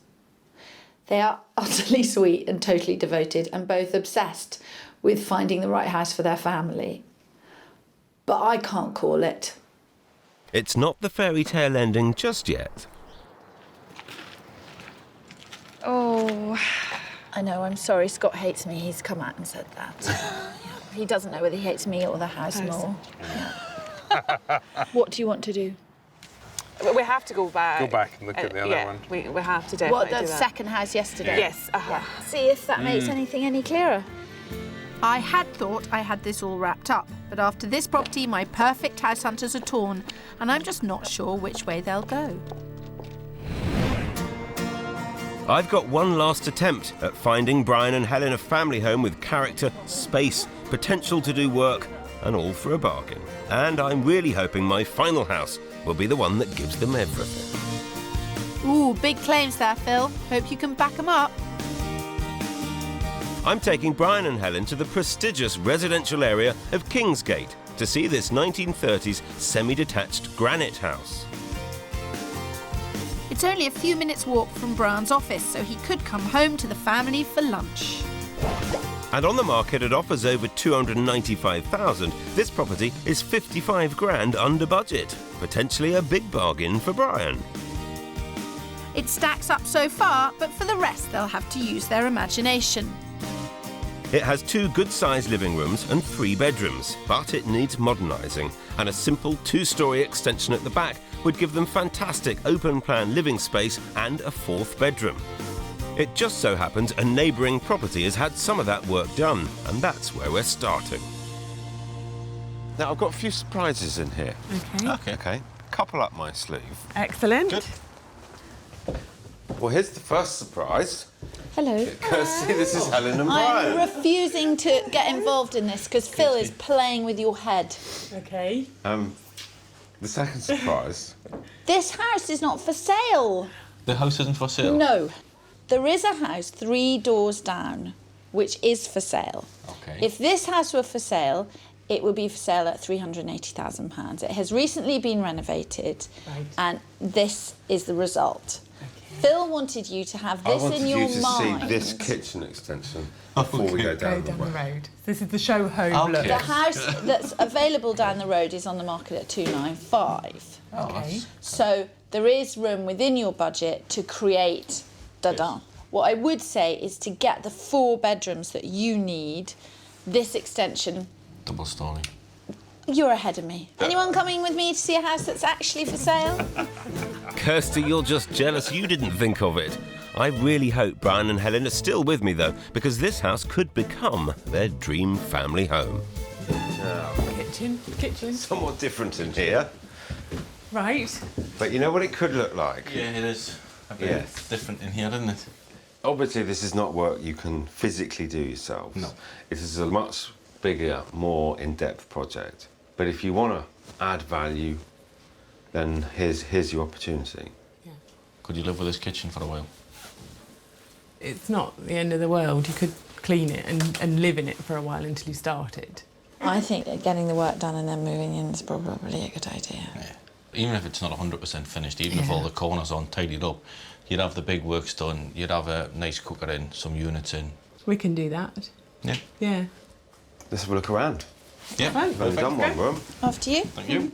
[SPEAKER 12] They are utterly sweet and totally devoted and both obsessed with finding the right house for their family. But I can't call it.
[SPEAKER 1] It's not the fairy tale ending just yet.
[SPEAKER 12] Oh, I know, I'm sorry. Scott hates me. He's come out and said that. Yeah. He doesn't know whether he hates me or the house more. Yeah. What do you want to do?
[SPEAKER 7] We have to go back.
[SPEAKER 6] Go back and look at the other one.
[SPEAKER 7] We have to definitely
[SPEAKER 12] What,
[SPEAKER 7] do
[SPEAKER 12] the
[SPEAKER 7] that.
[SPEAKER 12] second house yesterday?
[SPEAKER 7] Yes.
[SPEAKER 12] Yeah. See if that makes anything any clearer.
[SPEAKER 2] I had thought I had this all wrapped up, but after this property, my perfect house hunters are torn, and I'm just not sure which way they'll go.
[SPEAKER 1] I've got one last attempt at finding Brian and Helen a family home with character, space, potential to do work, and all for a bargain. And I'm really hoping my final house will be the one that gives them everything.
[SPEAKER 2] Ooh, big claims there, Phil. Hope you can back them up.
[SPEAKER 1] I'm taking Brian and Helen to the prestigious residential area of Kingsgate to see this 1930s semi-detached granite house.
[SPEAKER 2] It's only a few minutes' walk from Brian's office, so he could come home to the family for lunch.
[SPEAKER 1] And on the market at offers over $295,000, this property is 55 grand under budget. Potentially a big bargain for Brian.
[SPEAKER 2] It stacks up so far, but for the rest they'll have to use their imagination.
[SPEAKER 1] It has 2 good-sized living rooms and 3 bedrooms, but it needs modernising, and a simple 2-storey extension at the back would give them fantastic open-plan living space and a 4th bedroom. It just so happens a neighbouring property has had some of that work done, and that's where we're starting. Now, I've got a few surprises in here. Okay. Couple up my sleeve.
[SPEAKER 7] Excellent.
[SPEAKER 1] Good. Well, here's the first surprise.
[SPEAKER 12] Hello.
[SPEAKER 1] Kirsty, this is Helen and Brian.
[SPEAKER 12] I'm refusing to get involved in this because Phil is playing with your head.
[SPEAKER 7] Okay.
[SPEAKER 8] The second surprise.
[SPEAKER 12] This house is not for sale.
[SPEAKER 4] The house isn't for sale?
[SPEAKER 12] No. There is a house 3 doors down which is for sale.
[SPEAKER 4] Okay.
[SPEAKER 12] If this house were for sale, it would be for sale at £380,000. It has recently been renovated, and this is the result. Phil wanted you to have this in your mind.
[SPEAKER 8] I wanted you to see this kitchen extension before we go down the
[SPEAKER 5] road. This is the show home look.
[SPEAKER 12] The house that's available down the road is on the market at 295.
[SPEAKER 5] Okay.
[SPEAKER 12] So there is room within your budget to create da-da. What I would say is to get the 4 bedrooms that you need, this extension.
[SPEAKER 4] Double story.
[SPEAKER 12] You're ahead of me. Anyone coming with me to see a house that's actually for sale?
[SPEAKER 1] Kirstie, you're just jealous you didn't think of it. I really hope Brian and Helen are still with me, though, because this house could become their dream family home.
[SPEAKER 5] Kitchen.
[SPEAKER 8] Somewhat different in here.
[SPEAKER 5] Right.
[SPEAKER 8] But you know what it could look like?
[SPEAKER 4] Yeah, it is. A bit different in here, isn't it?
[SPEAKER 8] Obviously, this is not work you can physically do yourselves. No. It is a much bigger, more in-depth project. But if you want to add value, then here's your opportunity.
[SPEAKER 5] Yeah.
[SPEAKER 4] Could you live with this kitchen for a while?
[SPEAKER 5] It's not the end of the world. You could clean it and live in it for a while until you start it.
[SPEAKER 12] I think that getting the work done and then moving in is probably a good idea.
[SPEAKER 4] Yeah. Even if it's not 100% finished, even if all the corners aren't tidied up, you'd have the big works done, you'd have a nice cooker in, some units in.
[SPEAKER 5] We can do that.
[SPEAKER 4] Yeah.
[SPEAKER 5] Yeah.
[SPEAKER 8] Let's have a look around.
[SPEAKER 4] Yeah,
[SPEAKER 8] We've only done one room.
[SPEAKER 12] After you.
[SPEAKER 4] Thank you.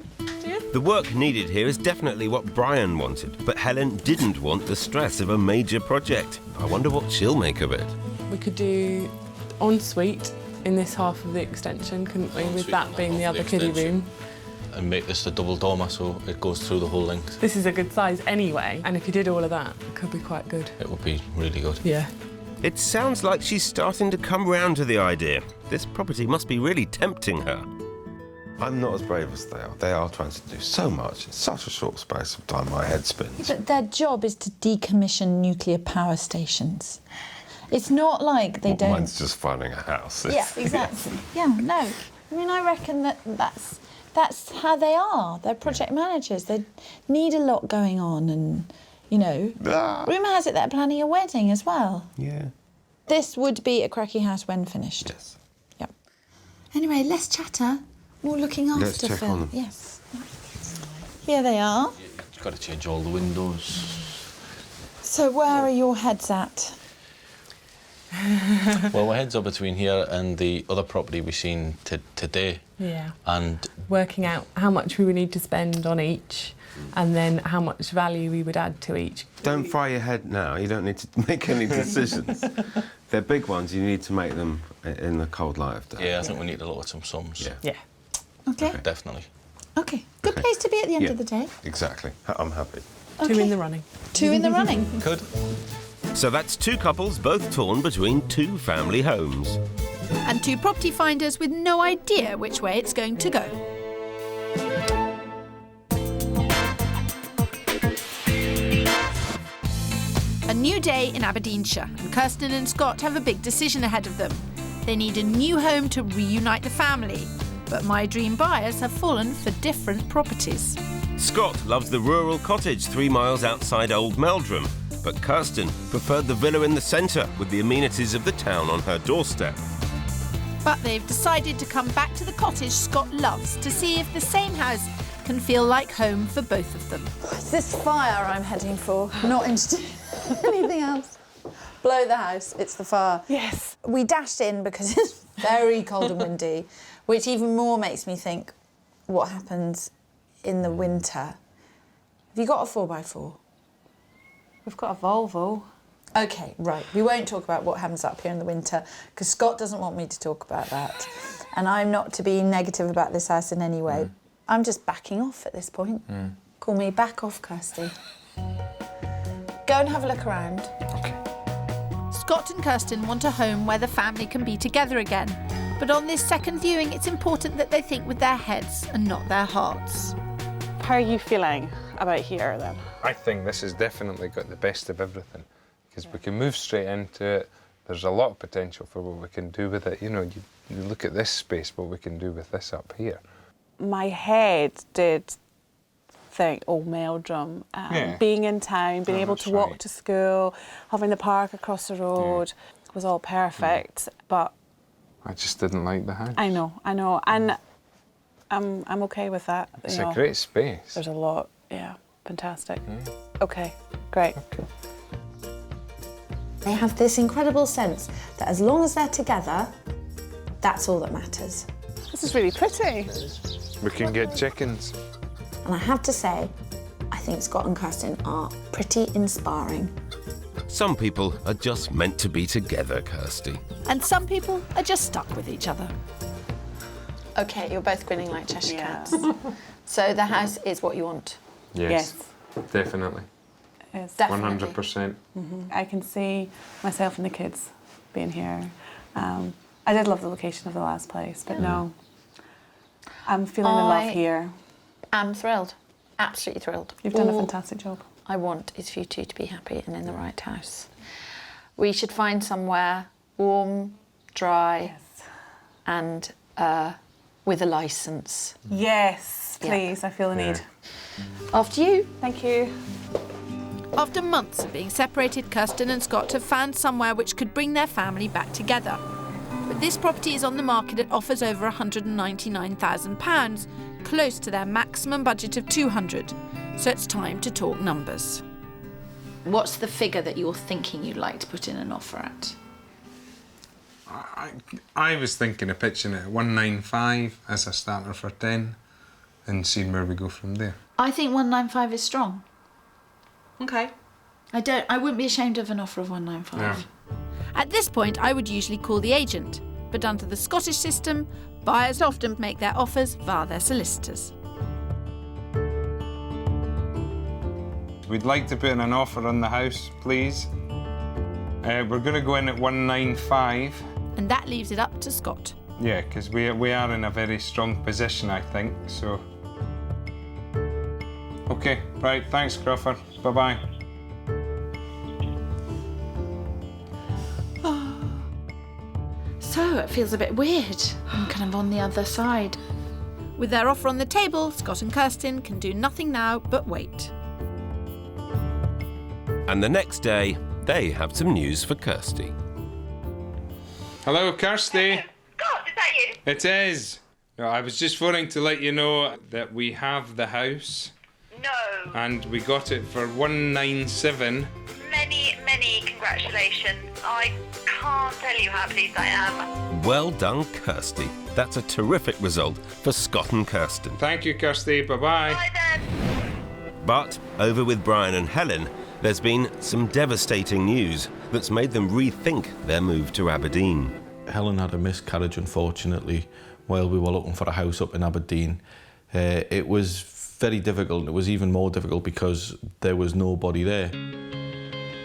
[SPEAKER 1] The work needed here is definitely what Brian wanted, but Helen didn't want the stress of a major project. I wonder what she'll make of it.
[SPEAKER 5] We could do ensuite in this half of the extension, couldn't we, with that being the other kiddie room.
[SPEAKER 4] And make this a double dormer so it goes through the whole length.
[SPEAKER 5] This is a good size anyway, and if you did all of that, it could be quite good.
[SPEAKER 4] It would be really good.
[SPEAKER 5] Yeah.
[SPEAKER 1] It sounds like she's starting to come round to the idea. This property must be really tempting her.
[SPEAKER 8] I'm not as brave as they are. They are trying to do so much in such a short space of time. My head spins.
[SPEAKER 12] But their job is to decommission nuclear power stations. It's not like they don't...
[SPEAKER 8] Mine's just finding a house.
[SPEAKER 12] Yeah, exactly. Yeah, no. I mean, I reckon that's how they are. They're project managers. They need a lot going on and, you know... Rumour has it they're planning a wedding as well.
[SPEAKER 8] Yeah.
[SPEAKER 12] This would be a cracky house when finished.
[SPEAKER 8] Yes.
[SPEAKER 12] Yep. Anyway, less chatter, more looking after
[SPEAKER 8] Let's check
[SPEAKER 12] Phil.
[SPEAKER 8] on them.
[SPEAKER 12] Yes. Here they are.
[SPEAKER 4] You've got to change all the windows.
[SPEAKER 12] So where are your heads at?
[SPEAKER 4] Well, my heads are between here and the other property we've seen today.
[SPEAKER 5] Yeah.
[SPEAKER 4] And
[SPEAKER 5] working out how much we would need to spend on each, and then how much value we would add to each.
[SPEAKER 8] Don't fry your head now. You don't need to make any decisions. They're big ones. You need to make them in the cold light of day.
[SPEAKER 4] yeah, I think we need to look at some sums.
[SPEAKER 5] Yeah.
[SPEAKER 12] Okay.
[SPEAKER 4] Definitely.
[SPEAKER 12] Okay. Good place to be at the end of the day.
[SPEAKER 8] Exactly. I'm happy.
[SPEAKER 5] Okay. 2 in the running.
[SPEAKER 12] 2 in the running.
[SPEAKER 4] Good.
[SPEAKER 1] So that's 2 couples both torn between 2 family homes.
[SPEAKER 2] And 2 property finders with no idea which way it's going to go. A new day in Aberdeenshire, and Kirsten and Scott have a big decision ahead of them. They need a new home to reunite the family, but my dream buyers have fallen for different properties.
[SPEAKER 1] Scott loves the rural cottage 3 miles outside Old Meldrum, but Kirsten preferred the villa in the centre with the amenities of the town on her doorstep.
[SPEAKER 2] But they've decided to come back to the cottage Scott loves to see if the same house can feel like home for both of them.
[SPEAKER 12] It's this fire I'm heading for, not interested in anything else. Blow the house, it's the fire.
[SPEAKER 5] Yes.
[SPEAKER 12] We dashed in because it's very cold and windy, which even more makes me think what happens in the winter. Have you got a 4x4?
[SPEAKER 7] We've got a Volvo.
[SPEAKER 12] OK, right. We won't talk about what happens up here in the winter because Scott doesn't want me to talk about that. And I'm not to be negative about this house in any way. I'm just backing off at this point. Call me back off, Kirstie. Go and have a look around.
[SPEAKER 8] OK.
[SPEAKER 2] Scott and Kirsten want a home where the family can be together again. But on this second viewing, it's important that they think with their heads and not their hearts.
[SPEAKER 13] How are you feeling about here then?
[SPEAKER 6] I think this has definitely got the best of everything because we can move straight into it. There's a lot of potential for what we can do with it. You know, you look at this space, what we can do with this up here.
[SPEAKER 13] My head did think, oh, Meldrum, being in town, being able to walk to school, having the park across the road was all perfect. But
[SPEAKER 6] I just didn't like the house.
[SPEAKER 13] I know, and I'm okay with that.
[SPEAKER 6] It's a great space.
[SPEAKER 13] There's a lot, fantastic. Okay, great.
[SPEAKER 6] Okay.
[SPEAKER 14] They have this incredible sense that as long as they're together, that's all that matters.
[SPEAKER 13] This is really pretty.
[SPEAKER 6] We can get chickens.
[SPEAKER 14] And I have to say, I think Scott and Kirsten are pretty inspiring.
[SPEAKER 1] Some people are just meant to be together, Kirstie.
[SPEAKER 2] And some people are just stuck with each other.
[SPEAKER 12] OK, you're both grinning like Cheshire cats. So the house is what you want?
[SPEAKER 6] Yes. Definitely.
[SPEAKER 13] Yes.
[SPEAKER 6] 100%.
[SPEAKER 13] I can see myself and the kids being here. I did love the location of the last place, but no. I'm feeling the love here.
[SPEAKER 12] I'm thrilled. Absolutely thrilled.
[SPEAKER 13] You've done a fantastic job.
[SPEAKER 12] I want is for you two to be happy and in the right house. We should find somewhere warm, dry, and with a licence.
[SPEAKER 13] Yes, please. I feel the need.
[SPEAKER 12] After you.
[SPEAKER 13] Thank you.
[SPEAKER 2] After months of being separated, Kirsten and Scott have found somewhere which could bring their family back together. But this property is on the market at offers over £199,000, close to their maximum budget of £200. So it's time to talk numbers.
[SPEAKER 12] What's the figure that you're thinking you'd like to put in an offer at?
[SPEAKER 6] I was thinking of pitching it at 195 as a starter for 10 and seeing where we go from there.
[SPEAKER 12] I think 195 is strong.
[SPEAKER 13] Okay.
[SPEAKER 12] I wouldn't be ashamed of an offer of 195.
[SPEAKER 6] Yeah.
[SPEAKER 2] At this point, I would usually call the agent, but under the Scottish system, buyers often make their offers via their solicitors.
[SPEAKER 6] We'd like to put in an offer on the house, please. We're going to go in at 195.
[SPEAKER 2] And that leaves it up to Scott.
[SPEAKER 6] Yeah, because we are in a very strong position, I think, so... OK, right, thanks, Crawford. Bye-bye.
[SPEAKER 12] So it feels a bit weird. I'm kind of on the other side.
[SPEAKER 2] With their offer on the table, Scott and Kirsten can do nothing now but wait.
[SPEAKER 1] And the next day, they have some news for Kirstie.
[SPEAKER 6] Hello, Kirstie.
[SPEAKER 15] Scott, is that you?
[SPEAKER 6] It is. No, I was just phoning to let you know that we have the house.
[SPEAKER 15] No.
[SPEAKER 6] And we got it for 197.
[SPEAKER 15] Many, many congratulations. I can't tell you how pleased I am.
[SPEAKER 1] Well done, Kirstie. That's a terrific result for Scott and Kirsten.
[SPEAKER 6] Thank you, Kirstie. Bye-bye.
[SPEAKER 15] Bye then.
[SPEAKER 1] But over with Brian and Helen, there's been some devastating news that's made them rethink their move to Aberdeen.
[SPEAKER 4] Helen had a miscarriage, unfortunately, while we were looking for a house up in Aberdeen. It was very difficult. It was even more difficult because there was nobody there.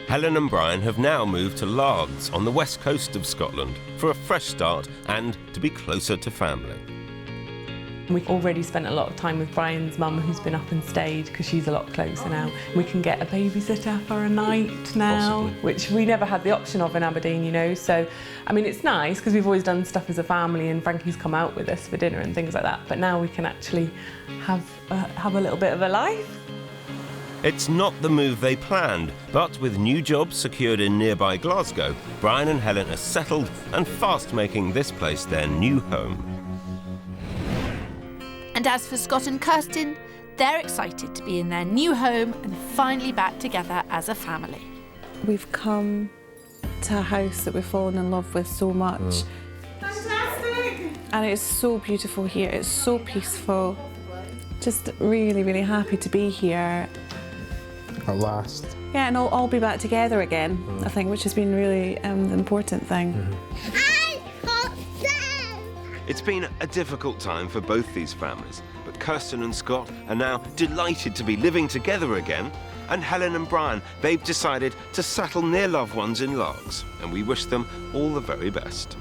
[SPEAKER 1] Helen and Brian have now moved to Largs on the west coast of Scotland for a fresh start and to be closer to family.
[SPEAKER 5] We've already spent a lot of time with Brian's mum, who's been up and stayed because she's a lot closer now. We can get a babysitter for a night now, which we never had the option of in Aberdeen, you know. So, I mean, it's nice because we've always done stuff as a family and Frankie's come out with us for dinner and things like that. But now we can actually have a little bit of a life.
[SPEAKER 1] It's not the move they planned, but with new jobs secured in nearby Glasgow, Brian and Helen are settled and fast making this place their new home.
[SPEAKER 2] And as for Scott and Kirsten, they're excited to be in their new home and finally back together as a family.
[SPEAKER 13] We've come to a house that we've fallen in love with so much.
[SPEAKER 15] Fantastic!
[SPEAKER 13] And it's so beautiful here, it's so peaceful. Just really, really happy to be here.
[SPEAKER 6] At last.
[SPEAKER 13] Yeah, and all be back together again, I think, which has been really the important thing.
[SPEAKER 1] It's been a difficult time for both these families, but Kirsten and Scott are now delighted to be living together again. And Helen and Brian, they've decided to settle near loved ones in Largs, and we wish them all the very best.